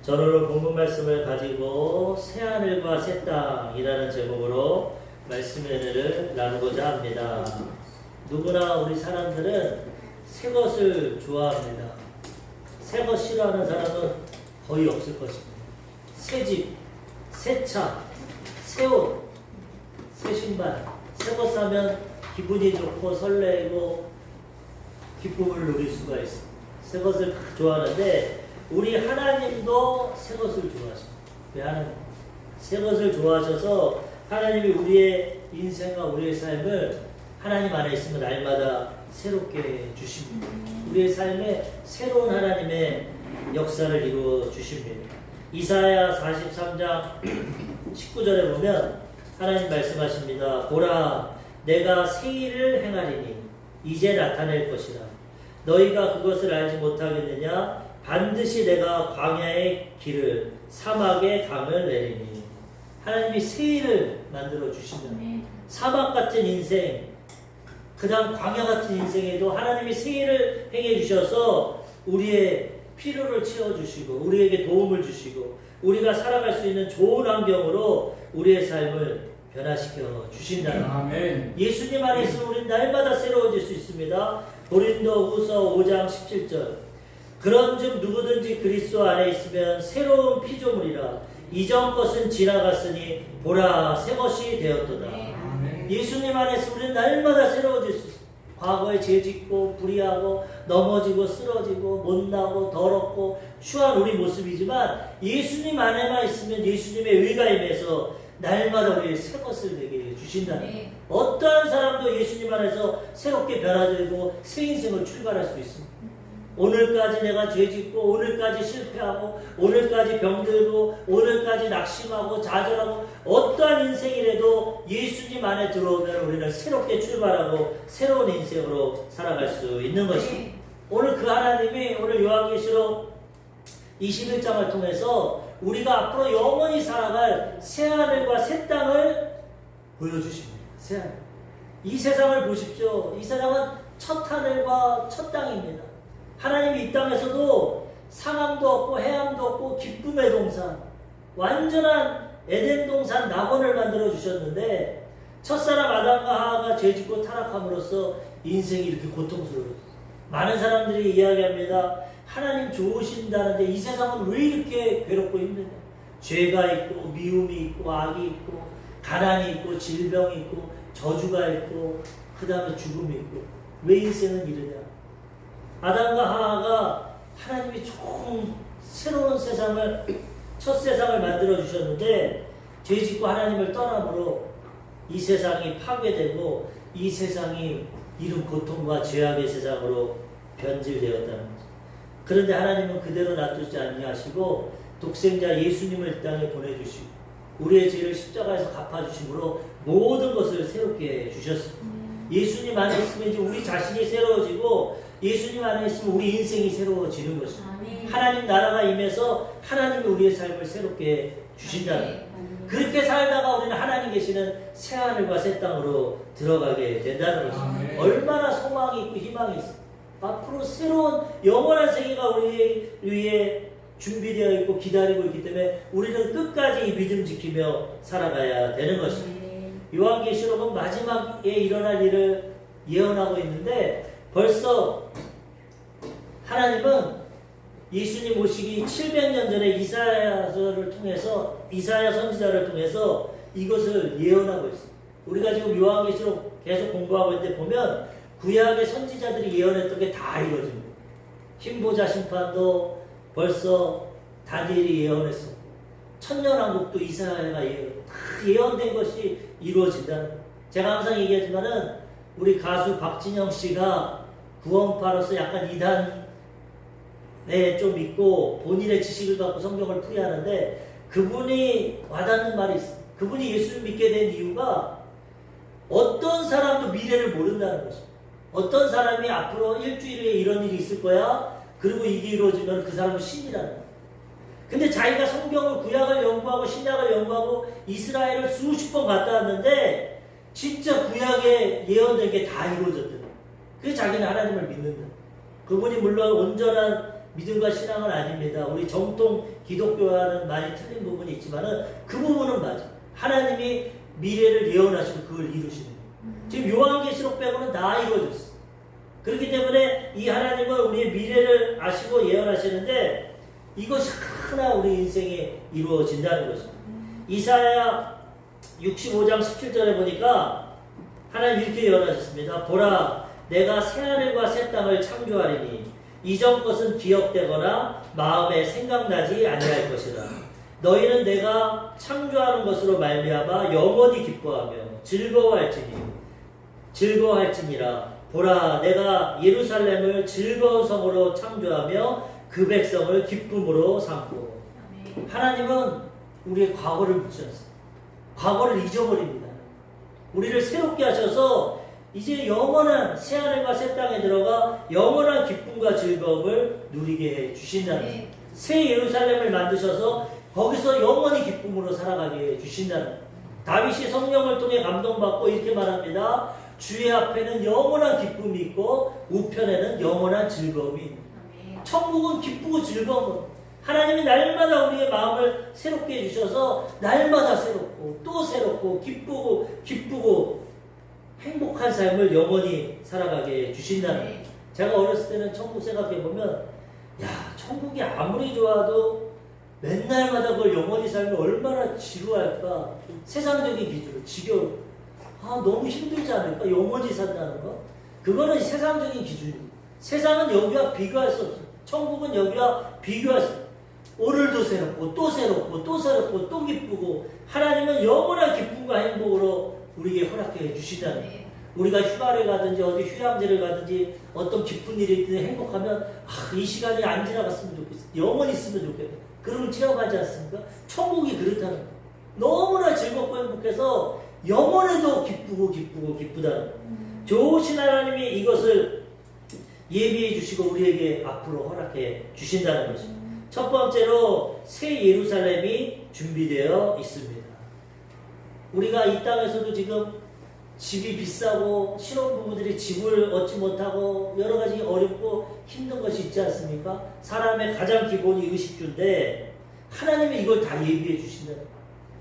저는 오늘 본문 말씀을 가지고 새하늘과 새 땅이라는 제목으로 말씀의 은혜를 나누고자 합니다. 누구나 우리 사람들은 새 것을 좋아합니다. 새 것 싫어하는 사람은 거의 없을 것입니다. 새 집, 새 차, 새 옷, 새 신발, 새 것 사면 기분이 좋고 설레고 기쁨을 누릴 수가 있습니다. 새 것을 좋아하는데 우리 하나님도 새 것을 좋아하십니다. 왜 하나님? 새 것을 좋아하셔서 하나님이 우리의 인생과 우리의 삶을 하나님 안에 있으면 날마다 새롭게 주십니다. 우리의 삶에 새로운 하나님의 역사를 이루어 주십니다. 이사야 43장 19절에 보면 하나님 말씀하십니다. 보라, 내가 새 일을 행하리니 이제 나타낼 것이라. 너희가 그것을 알지 못하겠느냐? 반드시 내가 광야의 길을 사막의 강을 내리니. 하나님이 새 일을 만들어 주신다. 사막 같은 인생, 그 다음 광야 같은 인생에도 하나님이 새 일을 행해 주셔서 우리의 필요를 채워주시고 우리에게 도움을 주시고 우리가 살아갈 수 있는 좋은 환경으로 우리의 삶을 변화시켜 주신다는 아멘. 예수님 안에 있으면 우리는 날마다 새로워질 수 있습니다. 고린도후서 5장 17절 그런즉 누구든지 그리스도 안에 있으면 새로운 피조물이라 이전 것은 지나갔으니 보라 새 것이 되었도다. 예수님 안에서 우리는 날마다 새로워질 수 있습니다. 과거에 죄짓고 불의하고 넘어지고 쓰러지고 못나고 더럽고 추한 우리 모습이지만 예수님 안에만 있으면 예수님의 의가 임해서 날마다 우리의 새 것을 내게 주신다는 어떠한 사람도 예수님 안에서 새롭게 변화되고 새 인생을 출발할 수 있습니다. 오늘까지 내가 죄짓고 오늘까지 실패하고 오늘까지 병들고 오늘까지 낙심하고 좌절하고 어떠한 인생이라도 예수님 안에 들어오면 우리는 새롭게 출발하고 새로운 인생으로 살아갈 수 있는 것입니다. 오늘 그 하나님이 오늘 요한계시록 21장을 통해서 우리가 앞으로 영원히 살아갈 새하늘과 새 땅을 보여주십니다. 새하늘. 이 세상을 보십시오. 이 세상은 첫 하늘과 첫 땅입니다. 하나님이 이 땅에서도 상함도 없고 해함도 없고 기쁨의 동산, 완전한 에덴 동산 낙원을 만들어 주셨는데 첫사람 아담과 하와가 죄짓고 타락함으로써 인생이 이렇게 고통스러워요. 많은 사람들이 이야기합니다. 하나님 좋으신다는데 이 세상은 왜 이렇게 괴롭고 힘드냐? 죄가 있고 미움이 있고 악이 있고 가난이 있고 질병이 있고 저주가 있고 그 다음에 죽음이 있고 왜 인생은 이러냐? 아담과 하와가 하나님이 좋은 새로운 세상을 첫 세상을 만들어 주셨는데 죄짓고 하나님을 떠남으로 이 세상이 파괴되고 이 세상이 이런 고통과 죄악의 세상으로 변질되었다는 거죠. 그런데 하나님은 그대로 놔두지 아니하시고 독생자 예수님을 이 땅에 보내주시고 우리의 죄를 십자가에서 갚아주심으로 모든 것을 새롭게 주셨습니다. 예수님 안에 있으면 이제 우리 자신이 새로워지고 예수님 안에 있으면 우리 인생이 새로워지는 것입니다. 하나님 나라가 임해서 하나님이 우리의 삶을 새롭게 주신다는 그렇게 살다가 우리는 하나님 계시는 새하늘과 새 땅으로 들어가게 된다는 것입니다. 얼마나 소망이 있고 희망이 있습니다. 앞으로 새로운 영원한 세계가 우리 위에 준비되어 있고 기다리고 있기 때문에 우리는 끝까지 이 믿음 지키며 살아가야 되는 것입니다. 요한계시록은 마지막에 일어날 일을 예언하고 있는데 벌써 하나님은 예수님 오시기 700년 전에 이사야서를 통해서 이사야 선지자를 통해서 이것을 예언하고 있습니다. 우리가 지금 요한계시록 계속 공부하고 있는데 보면 구약의 선지자들이 예언했던 게 다 이루어집니다. 흰보자 심판도 벌써 다니엘이 예언했었고 천년왕국도 이사야가 다 예언된 것이 이루어진다는 제가 항상 얘기하지만은 우리 가수 박진영 씨가 구원파로서 약간 이단에 좀 있고 본인의 지식을 갖고 성경을 풀이하는데 그분이 와닿는 말이 있어요. 그분이 예수를 믿게 된 이유가 어떤 사람도 미래를 모른다는 것입니다. 어떤 사람이 앞으로 일주일에 이런 일이 있을 거야. 그리고 이게 이루어지면 그 사람은 신이라는 거예요. 근데 자기가 성경을 구약을 연구하고 신약을 연구하고 이스라엘을 수십 번 갔다 왔는데 진짜 구약에 예언된 게 다 이루어졌대요. 그래서 자기는 하나님을 믿는다. 그분이 물론 온전한 믿음과 신앙은 아닙니다. 우리 정통 기독교와는 많이 틀린 부분이 있지만은 그 부분은 맞아. 하나님이 미래를 예언하시고 그걸 이루시는 거예요. 지금 요한계시록 빼고는 다 이루어졌어. 그렇기 때문에 이 하나님은 우리의 미래를 아시고 예언하시는데 이것이 하나 우리 인생에 이루어진다는 것입니다. 이사야 65장 17절에 보니까 하나님 이렇게 예언하셨습니다. 보라, 내가 새하늘과 새 땅을 창조하리니 이전 것은 기억되거나 마음에 생각나지 아니할 것이라. 너희는 내가 창조하는 것으로 말미암아 영원히 기뻐하며 즐거워할지니라. 보라, 내가 예루살렘을 즐거운 성으로 창조하며 그 백성을 기쁨으로 삼고. 하나님은 우리의 과거를 묻지 않습니다. 과거를 잊어버립니다. 우리를 새롭게 하셔서 이제 영원한 새하늘과 새 땅에 들어가 영원한 기쁨과 즐거움을 누리게 해 주신다는 거예요. 새 예루살렘을 만드셔서 거기서 영원히 기쁨으로 살아가게 해 주신다는 거예요. 다윗이 성령을 통해 감동받고 이렇게 말합니다. 주의 앞에는 영원한 기쁨이 있고 우편에는 영원한 즐거움이 있는 거예요. 천국은 기쁘고 즐거운 하나님이 날마다 우리의 마음을 새롭게 해주셔서 날마다 새롭고 또 새롭고 기쁘고 행복한 삶을 영원히 살아가게 해주신다는 거예요. 제가 어렸을 때는 천국 생각해보면 천국이 아무리 좋아도 맨날마다 그걸 영원히 살면 얼마나 지루할까. 세상적인 기준으로 지겨워. 너무 힘들지 않을까? 영원히 산다는 거? 그거는 세상적인 기준입니다. 세상은 여기와 비교할 수 없어요. 천국은 여기와 비교할 수 없어요. 오늘도 새롭고 또 새롭고 또 새롭고 또 기쁘고 하나님은 영원한 기쁨과 행복으로 우리에게 허락해 주시다는 거예요. 우리가 휴가를 가든지 어디 휴양지를 가든지 어떤 기쁜 일이 있든 행복하면 이 시간이 안 지나갔으면 좋겠어. 영원히 있으면 좋겠다. 그러면 체험하지 않습니까? 천국이 그렇다는 거예요. 너무나 즐겁고 행복해서 영원에도 기쁘다는 거예요. 좋으신 하나님이 이것을 예비해 주시고 우리에게 앞으로 허락해 주신다는 것입니다. 첫 번째로 새 예루살렘이 준비되어 있습니다. 우리가 이 땅에서도 지금 집이 비싸고 신혼부부들이 집을 얻지 못하고 여러 가지 어렵고 힘든 것이 있지 않습니까? 사람의 가장 기본이 의식주인데 하나님이 이걸 다 예비해 주신다.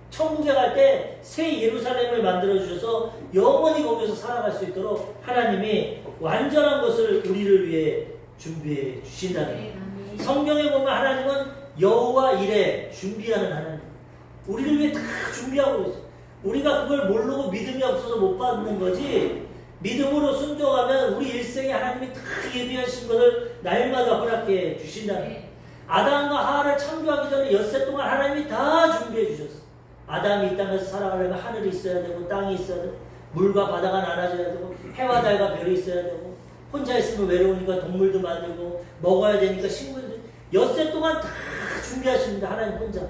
천국에 갈 때 새 예루살렘을 만들어 주셔서 영원히 거기서 살아갈 수 있도록 하나님이 완전한 것을 우리를 위해 준비해 주신다는 거예요. 성경에 보면 하나님은 여호와 이레 준비하는 하나님. 우리를 위해 다 준비하고 있어요. 우리가 그걸 모르고 믿음이 없어서 못 받는 거지. 믿음으로 순종하면 우리 일생에 하나님이 다 예비하신 것을 날마다 허락해 주신다는 거예요. 아담과 하와를 창조하기 전에 엿새 동안 하나님이 다 준비해 주셨어요. 아담이 이 땅에서 살아가려면 하늘이 있어야 되고 땅이 있어야 되고 물과 바다가 나눠져야 되고 해와 달과 별이 있어야 되고 혼자 있으면 외로우니까 동물도 만들고 먹어야 되니까 식물도 엿새 동안 다 준비하십니다. 하나님 혼자.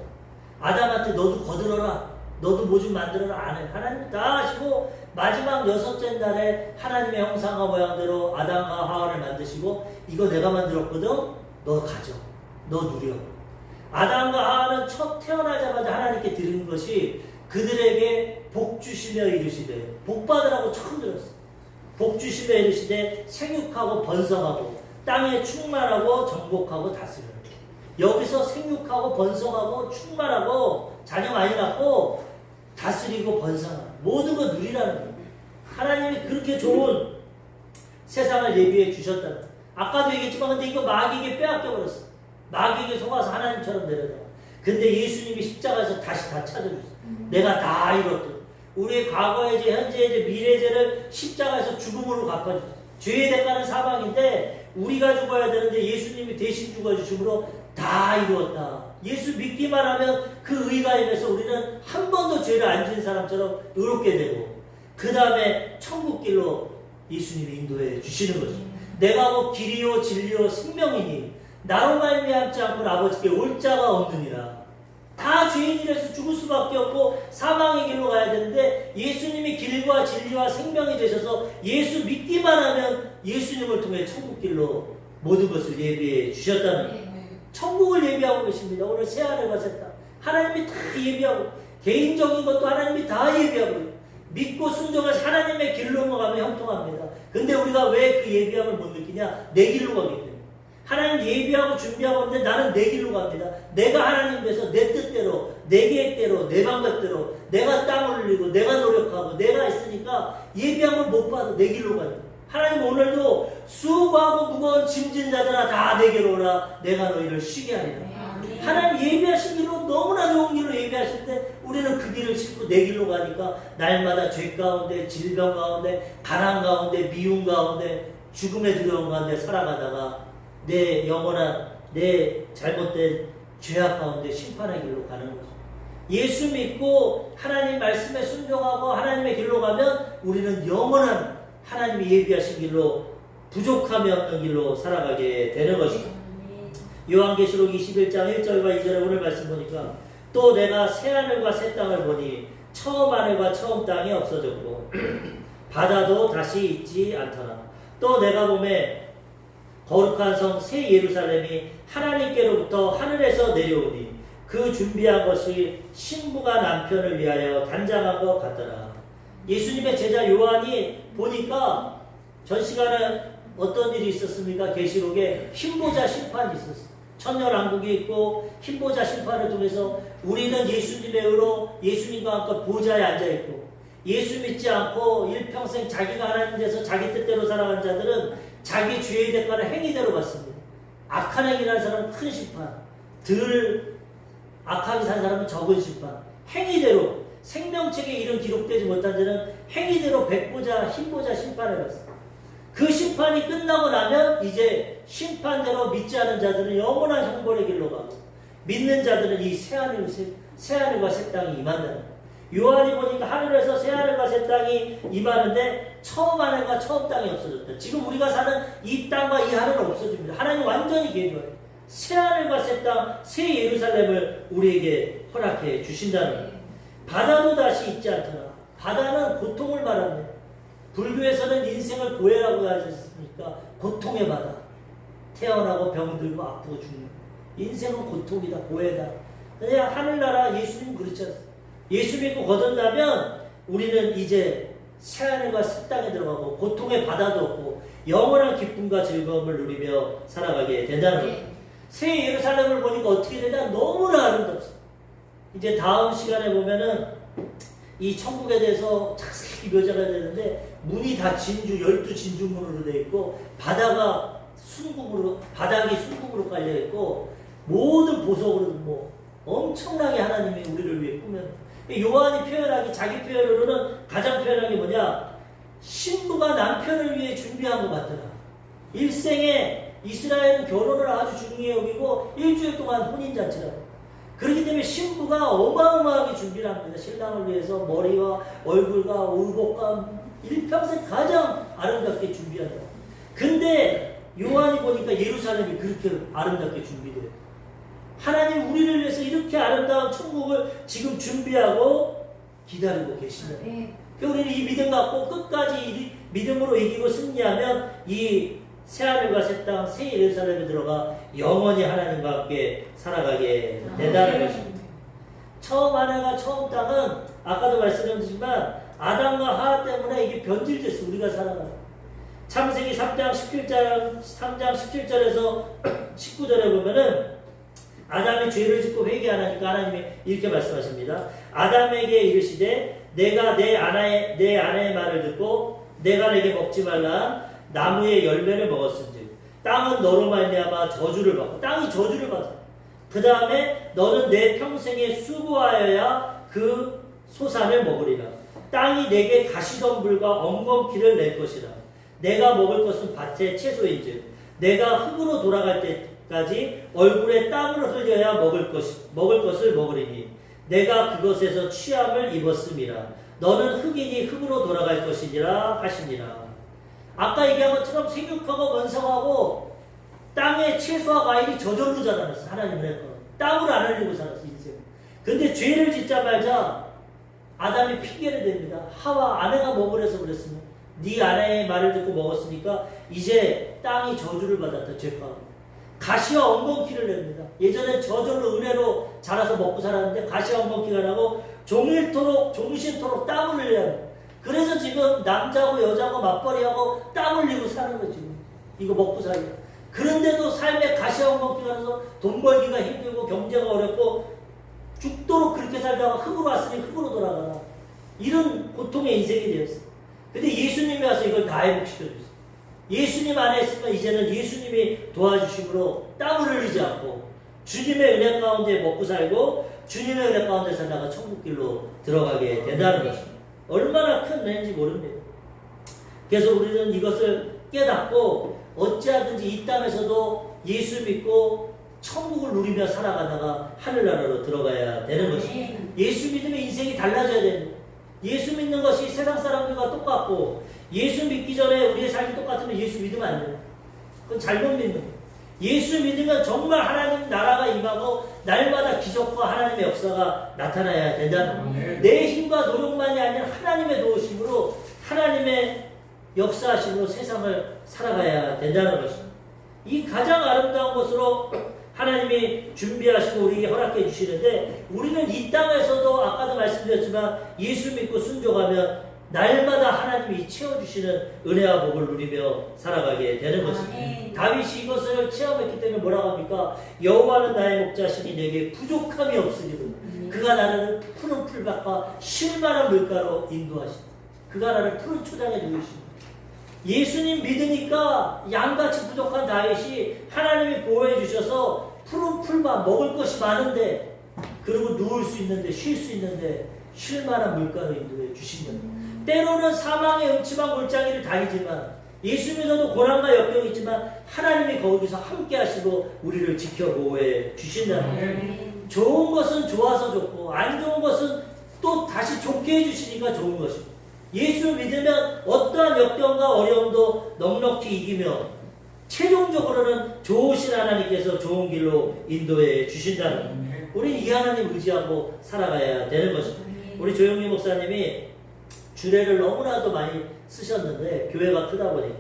아담한테 너도 거들어라. 너도 뭐 좀 만들어라. 안 해. 하나님 다 하시고 마지막 6째 날에 하나님의 형상과 모양대로 아담과 하와를 만드시고 이거 내가 만들었거든. 너 가져. 너 누려. 아담과 하와는 첫 태어나자마자 하나님께 드리는 것이 그들에게 복 주시며 이르시되 복 받으라고 처음 들었어요. 복 주시며 이르시되 생육하고 번성하고 땅에 충만하고 정복하고 다스려라. 여기서 생육하고 번성하고 충만하고 자녀 많이 낳고 다스리고 번성하고 모든 걸 누리라는 거예요. 하나님이 그렇게 좋은 세상을 예비해 주셨다는 거예요. 아까도 얘기했지만 근데 이거 마귀에게 빼앗겨 버렸어. 마귀에게 속아서 하나님처럼 내려다. 근데 예수님이 십자가에서 다시 다 찾아줬어. 내가 다 이뤘거든. 우리의 과거의 죄, 현재의 죄, 미래의 죄를 십자가에서 죽음으로 갚아줬어. 죄의 대가는 사망인데 우리가 죽어야 되는데 예수님이 대신 죽어주심으로 다 이루었다. 예수 믿기만 하면 그 의가 임해서 우리는 한 번도 죄를 안 지은 사람처럼 의롭게 되고 그 다음에 천국길로 예수님이 인도해 주시는 거죠. 내가 곧 길이요 진리요 생명이니 나로 말미암지 않고 아버지께 올 자가 없느니라. 다 죄인이라서 죽을 수밖에 없고 사망의 길로 가야 되는데 예수님이 길과 진리와 생명이 되셔서 예수 믿기만 하면 예수님을 통해 천국길로 모든 것을 예비해 주셨다는 거예요. 천국을 예비하고 계십니다. 오늘 새하늘과 새 땅 하나님이 다 예비하고 개인적인 것도 하나님이 다 예비하고 믿고 순종해서 하나님의 길로만 가면 형통합니다. 근데 우리가 왜 그 예비함을 못 느끼냐? 내 길로 가기 때문에. 하나님 예비하고 준비하고 있는데 나는 내 길로 갑니다. 내가 하나님 돼서 내 뜻대로, 내 계획대로, 내 방법대로 내가 땀을 흘리고 내가 노력하고 내가 있으니까 예비한 걸 못 받아. 내 길로 가요. 하나님 오늘도 수고하고 무거운 짐진 자들아 다 내게로 오라. 내가 너희를 쉬게 하리라. 하나님 예비하신 길로 너무나 좋은 길로 예비하실 때 우리는 그 길을 싣고 내 길로 가니까 날마다 죄 가운데, 질병 가운데, 가난 가운데, 미움 가운데, 죽음의 두려움 가운데 살아가다가 내 영원한 내 잘못된 죄악 가운데 심판의 길로 가는 거죠. 예수 믿고 하나님 말씀에 순종하고 하나님의 길로 가면 우리는 영원한 하나님이 예비하신 길로 부족함이 없는 길로 살아가게 되는 것이죠. 요한계시록 21장 1절과 2절에 오늘 말씀 보니까 또 내가 새하늘과 새 땅을 보니 처음 하늘과 처음 땅이 없어졌고 바다도 다시 있지 않더라. 또 내가 보매 거룩한 성 새 예루살렘이 하나님께로부터 하늘에서 내려오니 그 준비한 것이 신부가 남편을 위하여 단장한 것 같더라. 예수님의 제자 요한이 보니까 전 시간에 어떤 일이 있었습니까? 계시록에 흰보자 심판이 있었어요. 천년왕국이 있고 흰보자 심판을 통해서 우리는 예수님의 의로 예수님과 함께 보좌에 앉아있고 예수 믿지 않고 일평생 자기가 하나님 돼서 자기 뜻대로 살아간 자들은 자기 죄의 대가를 행위대로 받습니다. 악한 행위를 한 사람은 큰 심판, 덜 악하게 산 사람은 적은 심판. 행위대로 생명책에 이런 기록되지 못한 자는 행위대로 백보자, 흰보자 심판을 받습니다. 그 심판이 끝나고 나면 이제 심판대로 믿지 않은 자들은 영원한 형벌의 길로 가고 믿는 자들은 이 새하늘과 새 땅이 임한다는 거예요. 요한이 보니까 하늘에서 새하늘과 새 땅이 임하는데 처음 하늘과 처음 땅이 없어졌다. 지금 우리가 사는 이 땅과 이 하늘은 없어집니다. 하나님 완전히 개조해요. 새하늘과 새 땅, 새 예루살렘을 우리에게 허락해 주신다는 거예요. 바다도 다시 있지 않더라. 바다는 고통을 말합니다. 불교에서는 인생을 고해라고 하지 않습니까? 고통의 바다. 태어나고 병들고 아프고 죽는. 인생은 고통이다, 고해다. 그냥 하늘나라 예수님 그렇지 않습니까? 예수 믿고 거듭나면 우리는 이제 새하늘과 새 땅에 들어가고 고통의 바다도 없고 영원한 기쁨과 즐거움을 누리며 살아가게 된다는 거예요. 새 예루살렘을 보니까 어떻게 되냐? 너무나 아름답습니다. 이제 다음 시간에 보면은 이 천국에 대해서 자세히 묘사가 되는데 문이 다 진주, 12진주문으로 되어 있고 바닥이 순국으로 깔려 있고 모든 보석으로 뭐 엄청나게 하나님이 우리를 위해 꾸며 요한이 표현하기 자기 표현으로는 가장 표현한 게 뭐냐? 신부가 남편을 위해 준비한 것 같더라. 일생에 이스라엘은 결혼을 아주 중요히 여기고 일주일 동안 혼인잔치라고. 그렇기 때문에 신부가 어마어마하게 준비를 합니다. 신랑을 위해서 머리와 얼굴과 의복과 일평생 가장 아름답게 준비한다. 근데 요한이 보니까 예루살렘이 그렇게 아름답게 준비돼요. 하나님 우리를 위해서 이렇게 아름다운 천국을 지금 준비하고 기다리고 계신다. 우리는 이 믿음 갖고 끝까지 이 믿음으로 이기고 승리하면 이 새하늘과 새 땅, 새 예루살렘에 들어가 영원히 하나님과 함께 살아가게 된다는 것입니다. 처음 하늘과 처음 땅은 아까도 말씀드렸지만 아담과 하와 때문에 이게 변질됐어. 우리가 살아가요. 창세기 3장 17절에서 19절에 보면은 아담이 죄를 짓고 회개하니까 하나님이 이렇게 말씀하십니다. 아담에게 이르시되 내가 내 아내의 말을 듣고 내가 내게 먹지 말라 나무의 열매를 먹었은즉 땅은 너로 말미암아 저주를 받고 땅이 저주를 받아. 그 다음에 너는 내 평생에 수고하여야 그 소산을 먹으리라. 땅이 내게 가시덤불과 엉겅퀴를 낼 것이라. 내가 먹을 것은 밭의 채소인즉 내가 흙으로 돌아갈 때까지 얼굴에 땀을 흘려야 먹을 것을 먹으리니 내가 그것에서 취함을 입었음이라. 너는 흙이니 흙으로 돌아갈 것이니라 하시니라. 아까 얘기한 것처럼 생육하고 번성하고 땅의 채소와 과일이 저절로 자라났어. 하나님은 했거. 땀을 안 흘리고 살았어 인생. 근데 죄를 짓자 말자 아담이 핑계를 댑니다. 하와 아내가 먹으래서 그랬으면 네 아내의 말을 듣고 먹었으니까 이제 땅이 저주를 받았다. 죄가 가시와 엉겅퀴를 냅니다. 예전엔 저절로 은혜로 자라서 먹고 살았는데 가시와 엉겅퀴가 나고 종신토록 땀을 흘려야 합니다. 그래서 지금 남자고 여자고 맞벌이하고 땀 흘리고 사는 거지. 이거 먹고 살려. 그런데도 삶의 가시화목표가 나서 돈 벌기가 힘들고 경제가 어렵고 죽도록 그렇게 살다가 흙으로 왔으니 흙으로 돌아가라. 이런 고통의 인생이 되었어요. 근데 예수님이 와서 이걸 다 회복시켜줬어요. 예수님 안에 있으면 이제는 예수님이 도와주심으로 땀을 흘리지 않고 주님의 은혜 가운데 먹고 살고 주님의 은혜 가운데 살다가 천국길로 들어가게 된다는 것입니다. 얼마나 큰 은혜인지 모릅니다. 그래서 우리는 이것을 깨닫고 어찌하든지 이 땅에서도 예수 믿고 천국을 누리며 살아가다가 하늘나라로 들어가야 되는 것입니다. 예수 믿으면 인생이 달라져야 됩니다. 예수 믿는 것이 세상 사람들과 똑같고 예수 믿기 전에 우리의 삶이 똑같으면 예수 믿으면 안 돼요. 그건 잘못 믿는 거예요. 예수 믿으면 정말 하나님 나라가 임하고 날마다 기적과 하나님의 역사가 나타나야 된다는 거예요. 내 힘과 노력만이 아니라 하나님의 도우심으로 하나님의 역사하심으로 세상을 살아가야 된다는 것입니다. 이 가장 아름다운 것으로 하나님이 준비하시고 우리에게 허락해 주시는데 우리는 이 땅에서도 아까도 말씀드렸지만 예수 믿고 순종하면 날마다 하나님이 채워주시는 은혜와 복을 누리며 살아가게 되는 것입니다. 다윗이 이것을 체험했기 때문에 뭐라고 합니까? 여호와는 나의 목자시니 내게 부족함이 없으리로다. 그가 나를 푸른 풀밭과 쉴만한 물가로 인도하신다. 그가 나를 푸른 초장에 누이신다. 예수님 믿으니까 양같이 부족한 다윗이 하나님이 보호해 주셔서 푸른 풀밭 먹을 것이 많은데 그리고 누울 수 있는데 쉴 수 있는데 쉴만한 물가로 인도해 주신다. 때로는 사망의 음침한 골짜기를 다니지만 예수 믿어도 고난과 역경이 있지만 하나님이 거기서 함께 하시고 우리를 지켜 보호해 주신다는 거예요. 좋은 것은 좋아서 좋고 안 좋은 것은 또 다시 좋게 해주시니까 좋은 것입니다. 예수 믿으면 어떠한 역경과 어려움도 넉넉히 이기며 최종적으로는 좋으신 하나님께서 좋은 길로 인도해 주신다는 거예요. 우리 이 하나님 의지하고 살아가야 되는 것입니다. 우리 조영미 목사님이 주례를 너무나도 많이 쓰셨는데 교회가 크다 보니까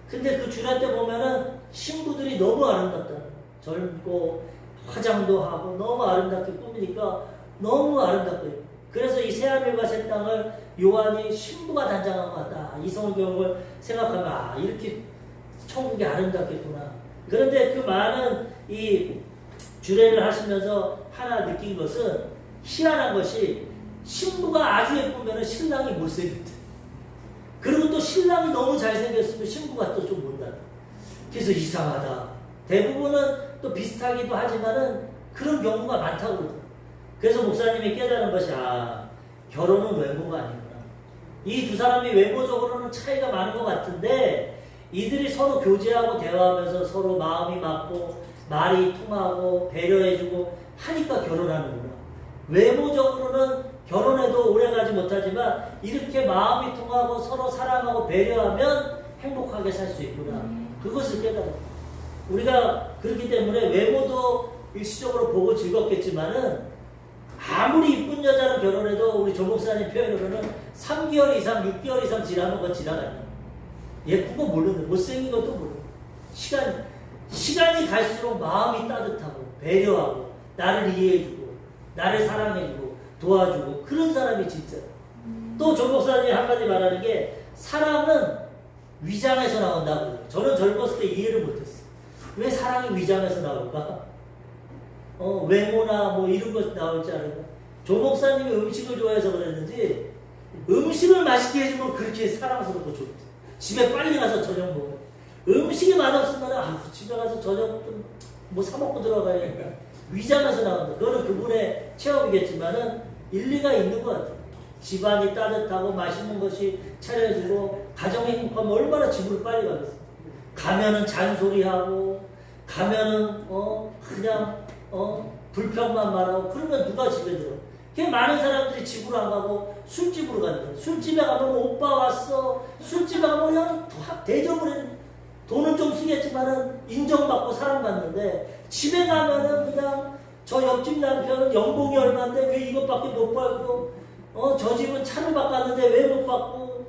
근데 그 주례 때 보면은 신부들이 너무 아름답다. 젊고 화장도 하고 너무 아름답게 꾸미니까 너무 아름답고요. 그래서 이 새하늘과 새 땅을 요한이 신부가 단장한 것 같다. 이 성경을 생각하면 아 이렇게 천국이 아름답겠구나. 그런데 그 많은 이 주례를 하시면서 하나 느낀 것은 희한한 것이 신부가 아주 예쁘면 신랑이 못생겼대. 그리고 또 신랑이 너무 잘생겼으면 신부가 또 좀 못나다. 그래서 이상하다. 대부분은 또 비슷하기도 하지만은 그런 경우가 많다고 그러더라고요. 그래서 목사님이 깨달은 것이 결혼은 외모가 아니구나. 이 두 사람이 외모적으로는 차이가 많은 것 같은데 이들이 서로 교제하고 대화하면서 서로 마음이 맞고 말이 통하고 배려해주고 하니까 결혼하는구나. 외모적으로는 결혼해도 오래가지 못하지만 이렇게 마음이 통하고 서로 사랑하고 배려하면 행복하게 살 수 있구나. 그것을 깨달아. 우리가 그렇기 때문에 외모도 일시적으로 보고 즐겁겠지만은 아무리 이쁜 여자랑 결혼해도 우리 조 목사님 표현으로는 3개월 이상, 6개월 이상 지나면 그건 지나간다. 예쁜 거 모르는데 못생긴 것도 모르고 시간이 갈수록 마음이 따뜻하고 배려하고 나를 이해해주고 나를 사랑해주고 도와주고 그런 사람이 진짜. 또 조 목사님이 한 가지 말하는 게 사랑은 위장에서 나온다고. 저는 젊었을 때 이해를 못했어요. 왜 사랑이 위장에서 나올까? 외모나 뭐 이런 것 나올 줄 알았나? 조 목사님이 음식을 좋아해서 그랬는지 음식을 맛있게 해주면 그렇게 사랑스럽고 좋대. 집에 빨리 가서 저녁 먹어요. 음식이 맛없으면 집에 가서 저녁 좀 뭐 사 먹고 들어가야겠다. 위장에서 나온다. 그거는 그분의 체험이겠지만은 일리가 있는 것 같아요. 집안이 따뜻하고 맛있는 것이 차려지고 가정이 행복하면 얼마나 집으로 빨리 가겠어요. 가면은 잔소리하고 가면은 그냥 불평만 말하고 그러면 누가 집에 들어? 그 많은 사람들이 집으로 안 가고 술집으로 간다. 술집에 가면 오빠 왔어. 술집에 가면 그냥 대접을 해. 돈은 좀 쓰겠지만은 인정받고 사랑받는데 집에 가면은 그냥 저 옆집 남편은 연봉이 얼마인데 왜 이것밖에 못 받고 저 집은 차를 바꿨는데 왜 못 받고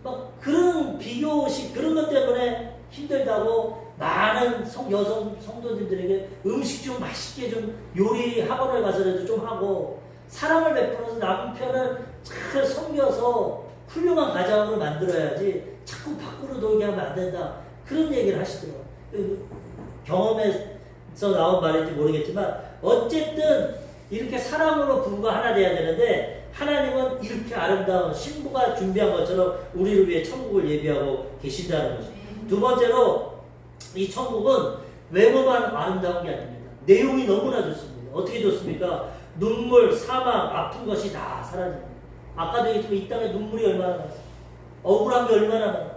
막 그런 비교식 그런 것 때문에 힘들다고 많은 여성 성도님들에게 음식 좀 맛있게 좀 요리 학원을 가서라도 좀 하고 사랑을 베풀어서 남편을 잘 섬겨서 훌륭한 가정으로 만들어야지 자꾸 밖으로 돌게 하면 안 된다. 그런 얘기를 하시더라고요. 경험에서 나온 말인지 모르겠지만 어쨌든 이렇게 사람으로 부부가 하나 돼야 되는데 하나님은 이렇게 아름다운 신부가 준비한 것처럼 우리를 위해 천국을 예비하고 계신다는 거죠. 두 번째로 이 천국은 외모만 아름다운 게 아닙니다. 내용이 너무나 좋습니다. 어떻게 좋습니까? 눈물, 사망, 아픈 것이 다 사라집니다. 아까도 얘기했지만 이 땅에 눈물이 얼마나 많습니다. 억울한 게 얼마나 많아.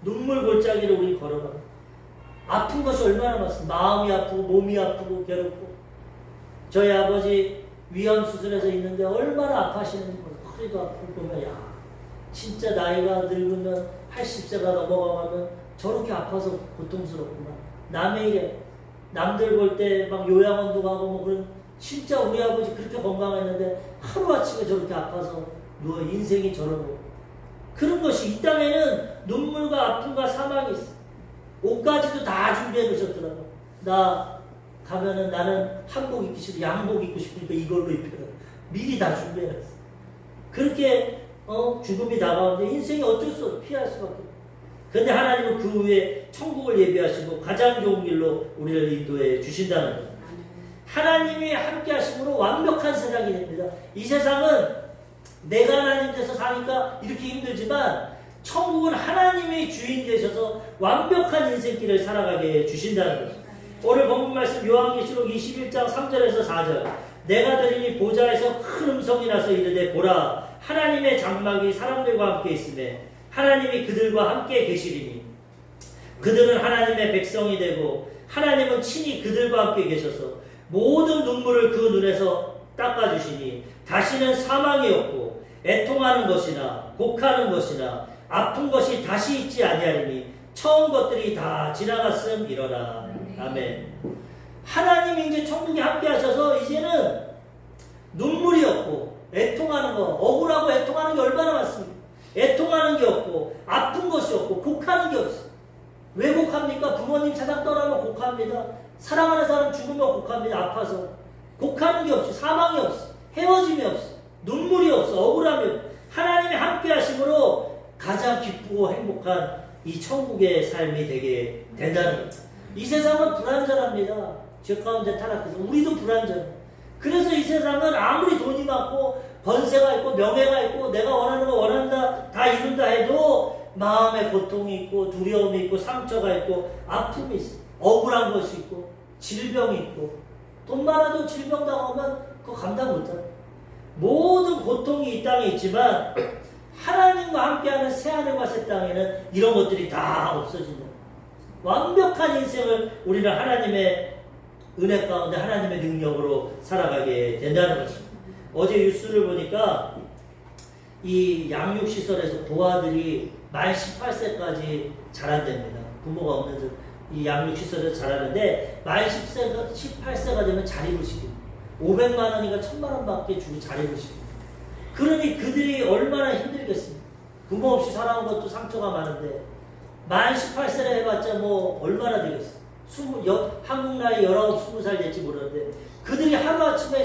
눈물 골짜기를 우리 걸어갑니다. 아픈 것이 얼마나 많습니다. 마음이 아프고 몸이 아프고 괴롭고. 저희 아버지 위암 수술해서 있는데 얼마나 아파하시는지 몰라요. 허리도 아프고 보면 야 진짜 나이가 늙으면 80세가 넘어가면 저렇게 아파서 고통스럽구나. 남의 일에 남들 볼 때 막 요양원도 가고 뭐 그런 진짜 우리 아버지 그렇게 건강했는데 하루아침에 저렇게 아파서 누워 인생이 저러고 그런 것이 이 땅에는 눈물과 아픔과 사망이 있어. 옷까지도 다 준비해 놓으셨더라고. 나 가면은 나는 한복 입기 싫고 양복 입고 싶으니까 이걸로 입혀라. 미리 다 준비해 놨어. 그렇게 죽음이 다가오는데 인생이 어쩔 수 없어. 피할 수밖에 없어. 그런데 하나님은 그 후에 천국을 예비하시고 가장 좋은 길로 우리를 인도해 주신다는 거예요. 하나님이 함께 하심으로 완벽한 세상이 됩니다. 이 세상은 내가 하나님 돼서 사니까 이렇게 힘들지만 천국은 하나님의 주인 되셔서 완벽한 인생길을 살아가게 주신다는 거죠. 오늘 본문 말씀 요한계시록 21장 3절에서 4절 내가 들으니 보좌에서 큰 음성이 나서 이르되 보라 하나님의 장막이 사람들과 함께 있으매 하나님이 그들과 함께 계시리니 그들은 하나님의 백성이 되고 하나님은 친히 그들과 함께 계셔서 모든 눈물을 그 눈에서 닦아주시니 다시는 사망이 없고 애통하는 것이나 곡하는 것이나 아픈 것이 다시 있지 아니하리니 처음 것들이 다 지나갔음이러라. 아멘. 하나님이 이제 천국에 함께 하셔서 이제는 눈물이 없고 애통하는 거 억울하고 애통하는 게 얼마나 많습니까? 애통하는 게 없고 아픈 것이 없고 곡하는 게 없어. 왜 곡합니까? 부모님 세상 떠나면 곡합니다. 사랑하는 사람 죽으면 곡합니다. 아파서 곡하는 게 없이 사망이 없어. 헤어짐이 없어. 눈물이 없어. 억울함이 없어. 하나님이 함께 하심으로 가장 기쁘고 행복한 이 천국의 삶이 되게 된다는 거예요. 이 세상은 불완전합니다. 죄 가운데 타락해서 우리도 불완전해. 그래서 이 세상은 아무리 돈이 많고 권세가 있고 명예가 있고 내가 원하는 거 원한다 다 이룬다 해도 마음에 고통이 있고 두려움이 있고 상처가 있고 아픔이 있어. 억울한 것이 있고 질병이 있고 돈 많아도 질병 당하면 그거 감당 못해. 모든 고통이 이 땅에 있지만 하나님과 함께하는 새하늘과 새 땅에는 이런 것들이 다 없어진다. 완벽한 인생을 우리는 하나님의 은혜 가운데 하나님의 능력으로 살아가게 된다는 것입니다. 어제 뉴스를 보니까 이 양육시설에서 고아들이 만 18세까지 자란답니다. 부모가 없는 이 양육시설에서 자라는데 만 18세가 되면 자립을 시킵니다. 500만 원인가 1000만 원밖에 주고 자립을 시킵니다. 그러니 그들이 얼마나 힘들겠습니까? 부모 없이 살아온 것도 상처가 많은데 만 18세를 해봤자 뭐 얼마나 되겠어? 한국 나이 19, 20살 될지 모르는데 그들이 하루아침에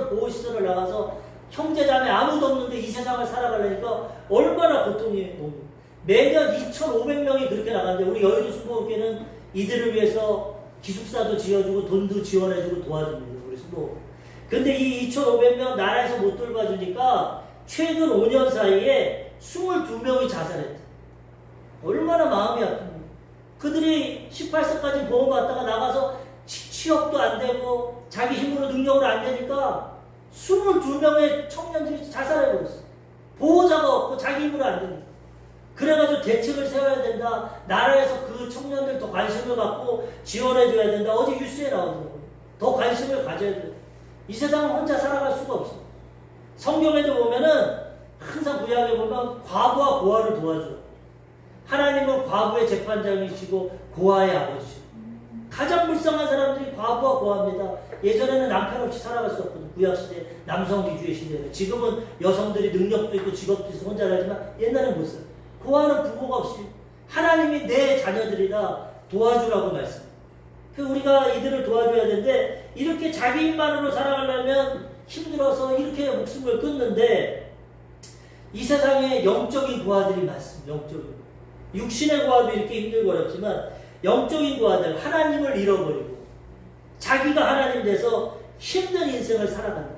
보호시설을 나가서 형제자매 아무도 없는데 이 세상을 살아가려니까 얼마나 고통이 옵니까? 매년 2,500명이 그렇게 나가는데 우리 여의도 수목교회는 이들을 위해서 기숙사도 지어주고 돈도 지원해주고 도와줍니다. 우리 수목. 근데 이 2,500명 나라에서 못 돌봐주니까 최근 5년 사이에 22명이 자살했다. 얼마나 마음이 아픕니까? 그들이 18세까지 보호받다가 나가서 취업도 안 되고 자기 힘으로 능력으로 안 되니까 22명의 청년들이 자살해버렸어. 보호자가 없고 자기 힘으로 안 되니까. 그래가지고 대책을 세워야 된다. 나라에서 그 청년들 더 관심을 갖고 지원해줘야 된다. 어제 뉴스에 나오더라고요. 더 관심을 가져야 돼. 이 세상은 혼자 살아갈 수가 없어. 성경에도 보면은 항상 구약에 보면 과부와 고아를 도와줘요. 하나님은 과부의 재판장이시고 고아의 아버지시고 가장 불쌍한 사람들이 과부와 고아입니다. 예전에는 남편 없이 살아갈 수 없거든요. 구약시대 남성 위주의 시대는. 지금은 여성들이 능력도 있고 직업도 있어 혼자 살지만 옛날엔 못 살아요. 고아는 부모가 없이 하나님이 내 자녀들이다 도와주라고 말씀. 우리가 이들을 도와줘야 되는데 이렇게 자기 힘만으로 살아가려면 힘들어서 이렇게 목숨을 끊는데 이 세상에 영적인 고아들이 많습니다. 영적인 육신의 고아도 이렇게 힘들고 어렵지만 영적인 고아들, 하나님을 잃어버리고 자기가 하나님 돼서 힘든 인생을 살아간다.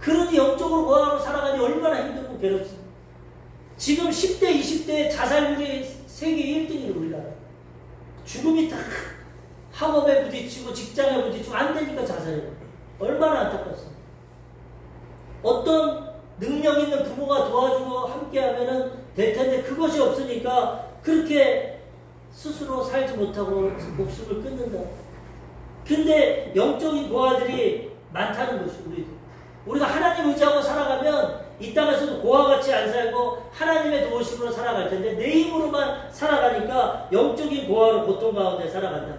그러니 영적으로 고아로 살아가니 얼마나 힘들고 괴롭습니다. 지금 10대, 20대 자살률이 세계 1등이에요, 우리나라. 죽음이 다 학업에 부딪히고 직장에 부딪히고 안 되니까 자살해요. 얼마나 안타깝습니다. 어떤 능력 있는 부모가 도와주고 함께 하면은 될 텐데 그것이 없으니까 그렇게 스스로 살지 못하고 목숨을 끊는다. 근데 영적인 고아들이 많다는 것이 우리가 하나님 의지하고 살아가면 이 땅에서도 고아같이 안 살고 하나님의 도우심으로 살아갈 텐데 내 힘으로만 살아가니까 영적인 고아로 고통 가운데 살아간다.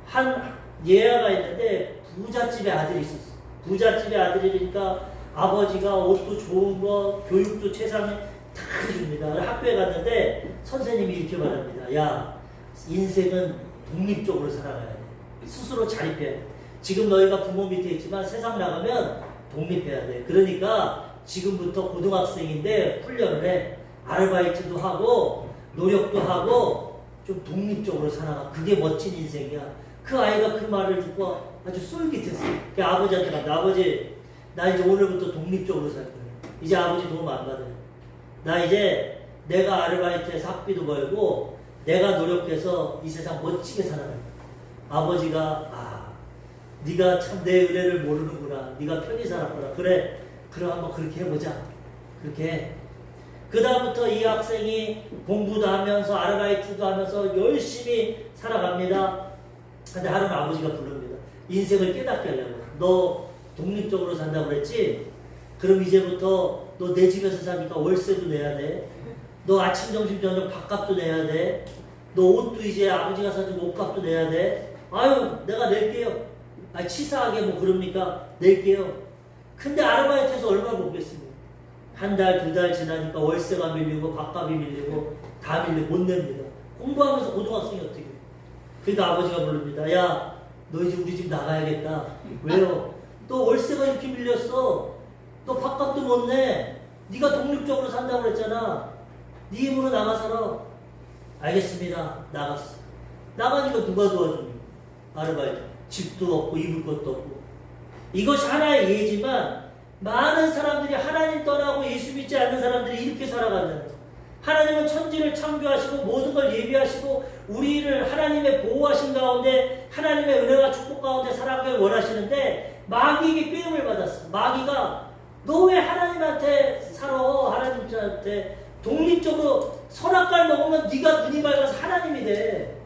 한 예아가 있는데 부잣집의 아들이 있었어. 부잣집의 아들이니까 아버지가 옷도 좋은 거, 교육도 최상에 다 해줍니다. 학교에 갔는데 선생님이 이렇게 말합니다. 야, 인생은 독립적으로 살아가야 돼. 스스로 자립해야 돼. 지금 너희가 부모 밑에 있지만 세상 나가면 독립해야 돼. 그러니까 지금부터 고등학생인데 훈련을 해. 아르바이트도 하고 노력도 하고 좀 독립적으로 살아가. 그게 멋진 인생이야. 그 아이가 그 말을 듣고 아주 쏠깃했어. 그 아버지한테 간다. 아버지, 나 이제 오늘부터 독립적으로 살 거야. 이제 아버지 도움 안 받아요. 나 이제 내가 아르바이트해서 학비도 벌고 내가 노력해서 이 세상 멋지게 살아갈 거야. 아버지가 네가 참 내 은혜를 모르는구나. 네가 편히 살았구나. 그래, 그럼 한번 그렇게 해보자. 그렇게 해. 그 다음부터 이 학생이 공부도 하면서 아르바이트도 하면서 열심히 살아갑니다. 근데 하루는 아버지가 부릅니다. 인생을 깨닫게 하려고. 너 독립적으로 산다고 그랬지? 그럼 이제부터 너 내 집에서 사니까 월세도 내야 돼. 너 아침, 점심, 저녁 밥값도 내야 돼. 너 옷도 이제 아버지가 사준 옷값도 내야 돼. 아유, 내가 낼게요. 치사하게 뭐 그럽니까? 낼게요. 근데 아르바이트에서 얼마나 먹겠습니까? 한 달, 두 달 지나니까 월세가 밀리고 밥값이 밀리고 다 밀리고 못 냅니다. 공부하면서 고등학생이 어떻게 해요? 그러니까 아버지가 부릅니다. 야, 너 이제 우리 집 나가야겠다. 왜요? 너 월세가 이렇게 밀렸어. 너 밥값도 못 내. 네가 독립적으로 산다고 그랬잖아. 네 힘으로 나가 살아. 알겠습니다. 나갔어. 나가니까 누가 도와줍니까? 아르바이트. 집도 없고 입을 것도 없고. 이것이 하나의 예지만 많은 사람들이 하나님 떠나고 예수 믿지 않는 사람들이 이렇게 살아간다는 거예요. 하나님은 천지를 창조하시고 모든 걸 예비하시고 우리를 하나님의 보호하신 가운데 하나님의 은혜와 축복 가운데 살아가길 원하시는데 마귀에게 꾀임을 받았어. 마귀가 너 왜 하나님한테 살아? 하나님한테 독립적으로 선악과를 먹으면 네가 눈이 밝아서 하나님이 돼.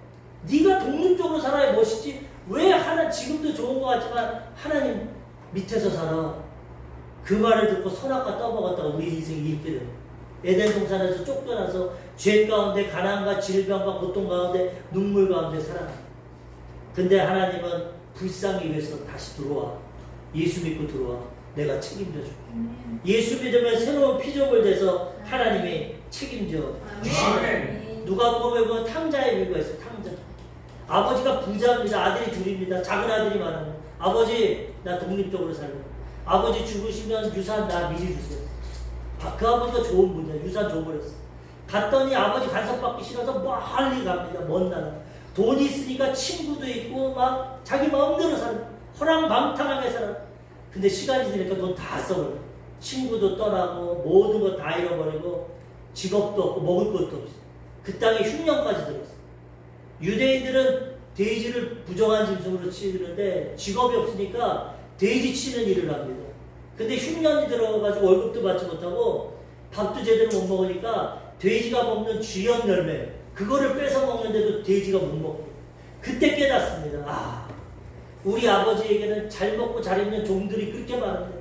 네가 독립적으로 살아야 멋있지. 왜 지금도 좋은 것 같지만 하나님 밑에서 살아. 그 말을 듣고 선악과 떠먹었다가 우리 인생이 이렇게 돼요. 에덴 동산에서 쫓겨나서 죄 가운데 가난과 질병과 고통 가운데 눈물 가운데 살아가. 근데 하나님은 불쌍히 위해서 다시 들어와. 예수 믿고 들어와. 내가 책임져 줄게. 예수 믿으면 새로운 피조물 돼서 하나님이 책임져 주시는. 누가복음에 보면 탕자의 비유가 있어요. 탕자. 아버지가 부자입니다. 아들이 둘입니다. 작은 아들이 말합니다. 아버지, 나 독립적으로 살래. 아버지 죽으시면 유산 나 미리 주세요. 그 아버지가 좋은 분이야. 유산 줘버렸어. 갔더니 아버지 간섭받기 싫어서 멀리 갑니다. 먼 나라. 돈이 있으니까 친구도 있고 막 자기 마음대로 사는 허랑방탕하게 살아. 근데 시간이 지니까 돈 다 써버려. 친구도 떠나고 모든 거 다 잃어버리고 직업도 없고 먹을 것도 없어. 그 땅에 흉년까지 들었어. 유대인들은 돼지를 부정한 짐승으로 치는데 직업이 없으니까 돼지 치는 일을 합니다. 근데 흉년이 들어가가지고 월급도 받지 못하고 밥도 제대로 못 먹으니까 돼지가 먹는 쥐연 열매 그거를 뺏어 먹는데도 돼지가 못 먹고. 그때 깨닫습니다. 우리 아버지에게는 잘 먹고 잘 입는 종들이 그렇게 많은데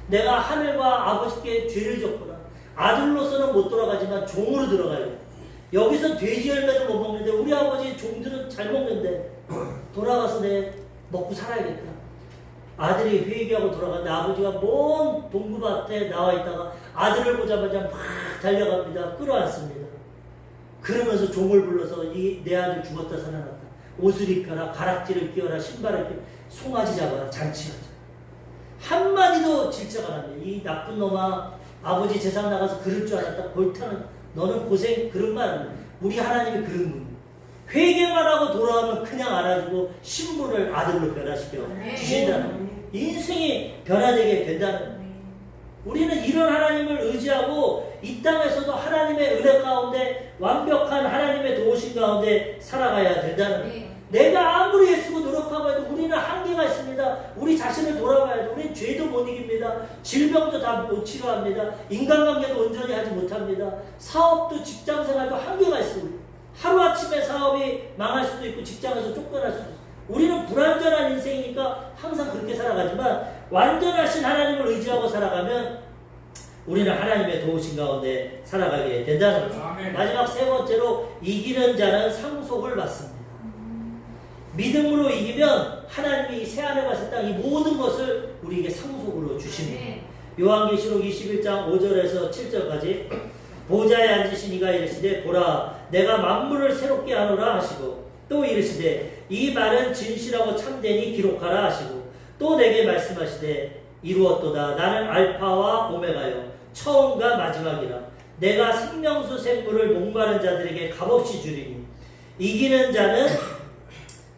내가 하늘과 아버지께 죄를 졌구나. 아들로서는 못 돌아가지만 종으로 들어가야 돼. 여기서 돼지 열매도 못 먹는데 우리 아버지 종들은 잘 먹는데 돌아가서 내 먹고 살아야겠다. 아들이 회개하고 돌아갔는데 아버지가 먼 동구밭에 나와 있다가 아들을 보자마자 막 달려갑니다. 끌어안습니다. 그러면서 종을 불러서 내 아들 죽었다 살아났다. 옷을 입혀라, 가락지를 끼워라, 신발을 끼워라, 송아지 잡아라, 잔치하자. 한마디도 질책 안 합니다. 이 나쁜 놈아, 아버지 재산 나가서 그럴 줄 알았다. 골타는 너는 고생 그런 말 안 해. 우리 하나님이 그런 분이에요. 회개만 하고 돌아오면 그냥 안아주고 신분을 아들로 변화시켜 주신다는 인생이 변화되게 된다는 우리는 이런 하나님을 의지하고 이 땅에서도 하나님의 은혜 가운데 완벽한 하나님의 도우심 가운데 살아가야 된다는 내가 아무리 애쓰고 노력하고 해도 우리는 한계가 있습니다. 우리 자신을 돌아봐야 돼. 우리는 죄도 못 이깁니다. 질병도 다 못 치료합니다. 인간관계도 온전히 하지 못합니다. 사업도 직장생활도 한계가 있습니다. 하루아침에 사업이 망할 수도 있고 직장에서 쫓겨날 수도 있고 우리는 불완전한 인생이니까 항상 그렇게 살아가지만 완전하신 하나님을 의지하고 살아가면 우리는 하나님의 도우심 가운데 살아가게 된다는 거죠. 마지막 세 번째로 이기는 자는 상속을 받습니다. 믿음으로 이기면 하나님이 새하늘과 새 땅 이 모든 것을 우리에게 상속으로 주십니다. 요한계시록 21장 5절에서 7절까지 보좌에 앉으신 이가 이르시되 보라 내가 만물을 새롭게 하노라 하시고 또 이르시되 이 말은 진실하고 참되니 기록하라 하시고 또 내게 말씀하시되 이루었도다 나는 알파와 오메가요 처음과 마지막이라 내가 생명수 생물을 목마른 자들에게 값없이 주리니 이기는 자는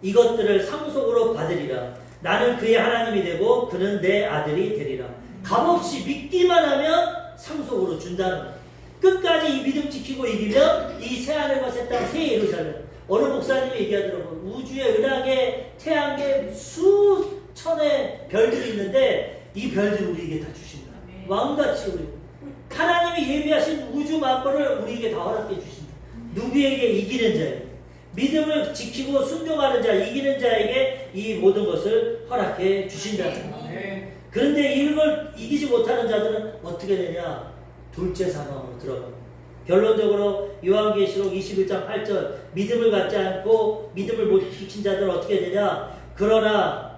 이것들을 상속으로 받으리라 나는 그의 하나님이 되고 그는 내 아들이 되리라 값없이 믿기만 하면 상속으로 준다는 거예요. 끝까지 이 믿음 지키고 이기면 이 새하늘과 새 땅 새 예루살렘 어느 목사님이 얘기하더라고요. 우주의 은하계 태양계 수천의 별들이 있는데 이 별들을 우리에게 다 주신다. 왕같이 우리 하나님이 예비하신 우주 만물을 우리에게 다 허락해 주신다. 누구에게? 이기는 자에게. 믿음을 지키고 순종하는 자, 이기는 자에게 이 모든 것을 허락해 주신다. 그런데 이걸 이기지 못하는 자들은 어떻게 되냐? 둘째 사망으로 들어갑니다. 결론적으로 요한계시록 21장 8절 믿음을 갖지 않고 믿음을 못 지킨 자들은 어떻게 되냐? 그러나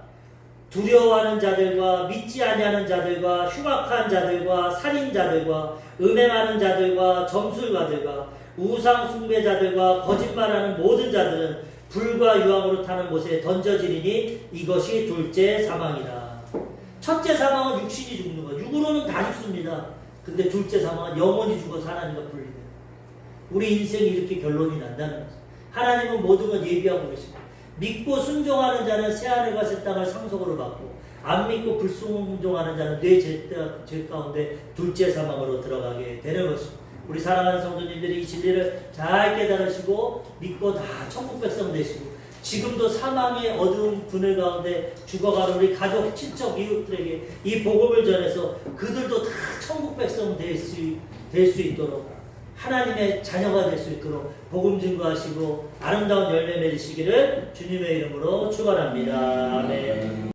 두려워하는 자들과 믿지 아니하는 자들과 흉악한 자들과 살인자들과 음행하는 자들과 점술가들과 우상 숭배자들과 거짓말하는 모든 자들은 불과 유황으로 타는 못에 던져지리니 이것이 둘째 사망이라. 첫째 사망은 육신이 죽는 거. 육으로는 다 죽습니다. 근데 둘째 사망은 영원히 죽어서 하나님과 분리돼요. 우리 인생이 이렇게 결론이 난다는 거죠. 하나님은 모든 걸 예비하고 계십니다. 믿고 순종하는 자는 새하늘과 새 땅을 상속으로 받고 안 믿고 불순종하는 자는 뇌 죄 가운데 둘째 사망으로 들어가게 되는 것입니다. 우리 사랑하는 성도님들이 이 진리를 잘 깨달으시고 믿고 다 천국 백성 되시고 지금도 사망의 어두운 그늘 가운데 죽어가는 우리 가족, 친척, 이웃들에게 이 복음을 전해서 그들도 다 천국 백성 될 수 있도록 하나님의 자녀가 될 수 있도록 복음 증거하시고 아름다운 열매 맺으시기를 주님의 이름으로 축원합니다. 아멘.